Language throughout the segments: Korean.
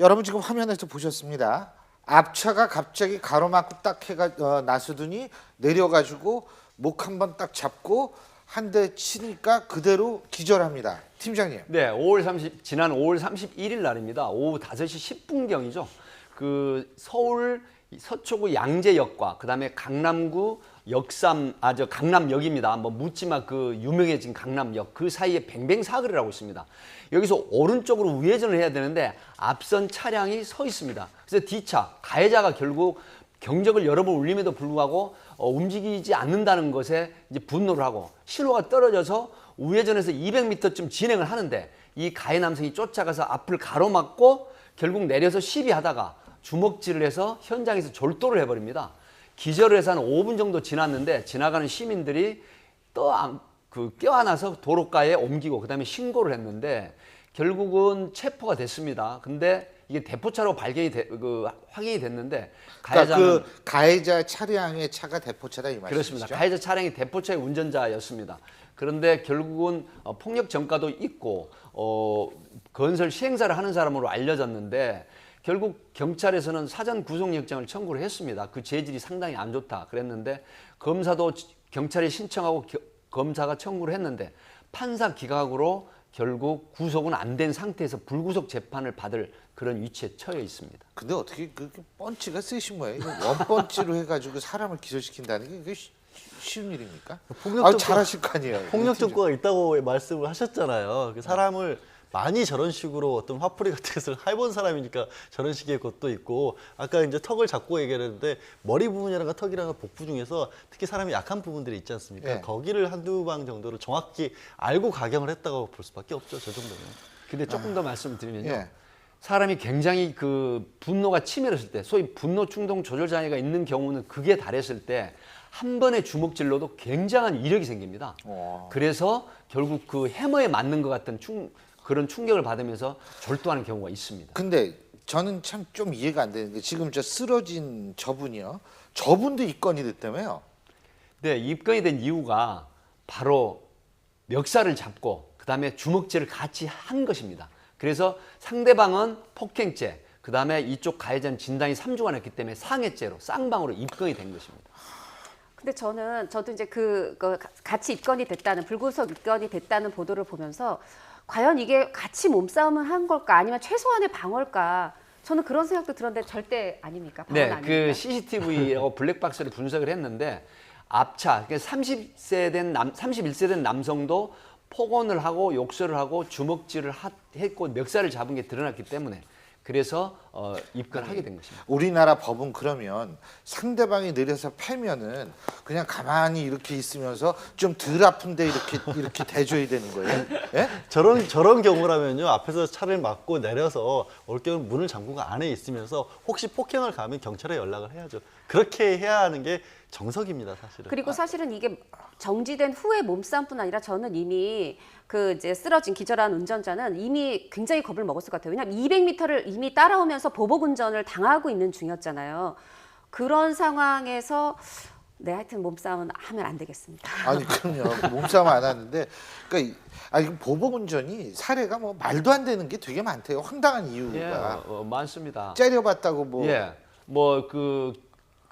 여러분 지금 화면에서 보셨습니다. 앞차가 갑자기 가로막고 딱 해가 나서더니 내려가지고 목 한번 딱 잡고 한 대 치니까 그대로 기절합니다. 팀장님. 네, 지난 5월 31일 날입니다. 오후 5시 10분경이죠. 그 서울 서초구 양재역과 그다음에 강남구 강남역입니다. 뭐 묻지마 그 유명해진 강남역 그 사이에 뱅뱅 사거리를 하고 있습니다. 여기서 오른쪽으로 우회전을 해야 되는데 앞선 차량이 서 있습니다. 그래서 뒤차 가해자가 결국 경적을 여러 번 울림에도 불구하고 움직이지 않는다는 것에 이제 분노를 하고 신호가 떨어져서 우회전해서 200m쯤 진행을 하는데 이 가해 남성이 쫓아가서 앞을 가로막고 결국 내려서 시비하다가 주먹질을 해서 현장에서 졸도를 해버립니다. 기절을 해서 한 5분 정도 지났는데 지나가는 시민들이 껴안아서 도로가에 옮기고 그다음에 신고를 했는데 결국은 체포가 됐습니다. 근데 이게 대포차로 확인이 됐는데 가해자는 그러니까 그 가해자 차량의 차가 대포차다 이 말씀이시죠? 그렇습니다. 가해자 차량이 대포차의 운전자였습니다. 그런데 결국은 폭력 전과도 있고 건설 시행사를 하는 사람으로 알려졌는데 결국 경찰에서는 사전 구속영장을 청구를 했습니다. 그 재질이 상당히 안 좋다 그랬는데 검사도 경찰에 신청하고 검사가 청구를 했는데 판사 기각으로 결국 구속은 안 된 상태에서 불구속 재판을 받을 그런 위치에 처해 있습니다. 근데 어떻게 그렇게 펀치가 세신 거예요? 이거 원펀치로 해가지고 사람을 기절시킨다는 게 그게 쉬운 일입니까? 잘하실 거 아니에요. 폭력 전과가 있다고 말씀을 하셨잖아요. 사람을 많이 저런 식으로 어떤 화풀이 같은 것을 해본 사람이니까 저런 식의 것도 있고 아까 이제 턱을 잡고 얘기했는데 머리 부분이라든가 턱이라든가 복부 중에서 특히 사람이 약한 부분들이 있지 않습니까? 예. 거기를 한두 방 정도를 정확히 알고 가경을 했다고 볼 수밖에 없죠. 저 정도면. 근데 조금 더 말씀드리면요. 예. 사람이 굉장히 그 분노가 치밀었을 때 소위 분노 충동 조절 장애가 있는 경우는 극에 달했을 때 한 번의 주먹질로도 굉장한 이력이 생깁니다. 그래서 결국 그 해머에 맞는 것 같은 그런 충격을 받으면서 졸도하는 경우가 있습니다. 근데 저는 참 좀 이해가 안 되는 게 지금 저 쓰러진 저분이요. 저분도 입건이 됐다며요. 네, 입건이 된 이유가 바로 멱살을 잡고 그다음에 주먹질을 같이 한 것입니다. 그래서 상대방은 폭행죄, 그다음에 이쪽 가해자는 진단이 3주간 했기 때문에 상해죄로 쌍방으로 입건이 된 것입니다. 근데 저도 이제 같이 입건이 됐다는 불구속 입건이 됐다는 보도를 보면서 과연 이게 같이 몸싸움을 한 걸까 아니면 최소한의 방어일까? 저는 그런 생각도 들었는데 절대 아닙니까? 방어는 네, 아닙니까? 그 CCTV하고 블랙박스를 분석을 했는데 앞차, 그러니까 31세 된 남성도 폭언을 하고 욕설을 하고 주먹질을 했고 멱살을 잡은 게 드러났기 때문에 그래서 입건하게 된 것입니다. 우리나라 법은 그러면 상대방이 내려서 패면은 그냥 가만히 이렇게 있으면서 좀 덜 아픈데 이렇게 대줘야 되는 거예요? 예? 저런 경우라면요 앞에서 차를 막고 내려서 올 경우 문을 잠그고 안에 있으면서 혹시 폭행을 가면 경찰에 연락을 해야죠. 그렇게 해야 하는 게 정석입니다, 사실은. 그리고 사실은 이게 정지된 후의 몸싸움뿐 아니라 저는 이미 그 이제 쓰러진 기절한 운전자는 이미 굉장히 겁을 먹었을 것 같아요. 왜냐하면 200m를 이미 따라오면서 보복 운전을 당하고 있는 중이었잖아요. 그런 상황에서 네, 하여튼 몸싸움은 하면 안 되겠습니다. 아니 그럼요. 몸싸움 안 하는데 그러니까 보복 운전이 사례가 뭐 말도 안 되는 게 되게 많대요. 황당한 이유가 많습니다. 째려봤다고 뭐 예,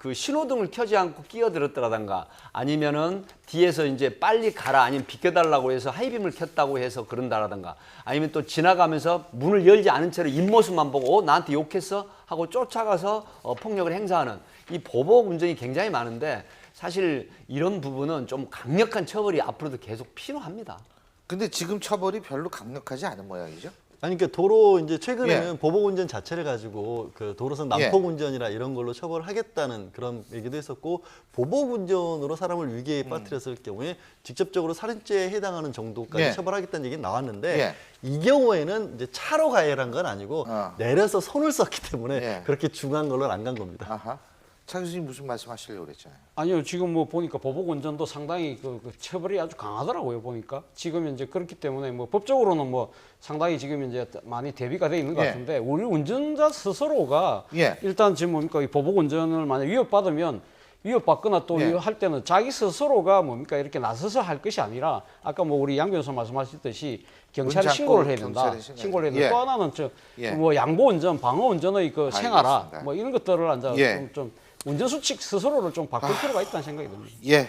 그 신호등을 켜지 않고 끼어들었다라든가 아니면은 뒤에서 이제 빨리 가라 아니면 비켜달라고 해서 하이빔을 켰다고 해서 그런다라든가 아니면 또 지나가면서 문을 열지 않은 채로 입모습만 보고 나한테 욕했어 하고 쫓아가서 폭력을 행사하는 이 보복 운전이 굉장히 많은데 사실 이런 부분은 좀 강력한 처벌이 앞으로도 계속 필요합니다. 근데 지금 처벌이 별로 강력하지 않은 모양이죠? 아니 그러니까 도로 이제 최근에는 예. 보복 운전 자체를 가지고 그 도로선 난폭 운전이나 이런 걸로 처벌하겠다는 그런 얘기도 했었고 보복 운전으로 사람을 위기에 빠뜨렸을 경우에 직접적으로 살인죄에 해당하는 정도까지 예. 처벌하겠다는 얘기는 나왔는데 예. 이 경우에는 이제 차로 가해란 건 아니고 내려서 손을 썼기 때문에 예. 그렇게 중한 걸로 안 간 겁니다. 아하. 차 교수님 무슨 말씀하시려고 그랬잖아요. 아니요, 지금 뭐 보니까 보복 운전도 상당히 그 처벌이 아주 강하더라고요, 보니까. 지금 이제 그렇기 때문에 뭐 법적으로는 뭐 상당히 지금 이제 많이 대비가 돼 있는 것 예. 같은데 우리 운전자 스스로가 예. 일단 지금 뭡니까 이 보복 운전을 만약 위협받으면 위협받거나 또 예. 할 때는 자기 스스로가 뭡니까 이렇게 나서서 할 것이 아니라 아까 뭐 우리 양 변호사 말씀하셨듯이 경찰에 문자 신고를 꼭 해야 된다. 경찰에 신고를 해야 된다. 예. 또 하나는 예. 뭐 양보 운전, 방어 운전의 그 생활화 알겠습니다. 뭐 이런 것들을 이제 예. 좀 운전 수칙 스스로를 좀 바꿀 필요가 있다는 생각이 듭니다. 예,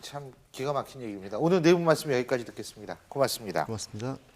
참 기가 막힌 얘기입니다. 오늘 네 분 말씀 여기까지 듣겠습니다. 고맙습니다. 고맙습니다.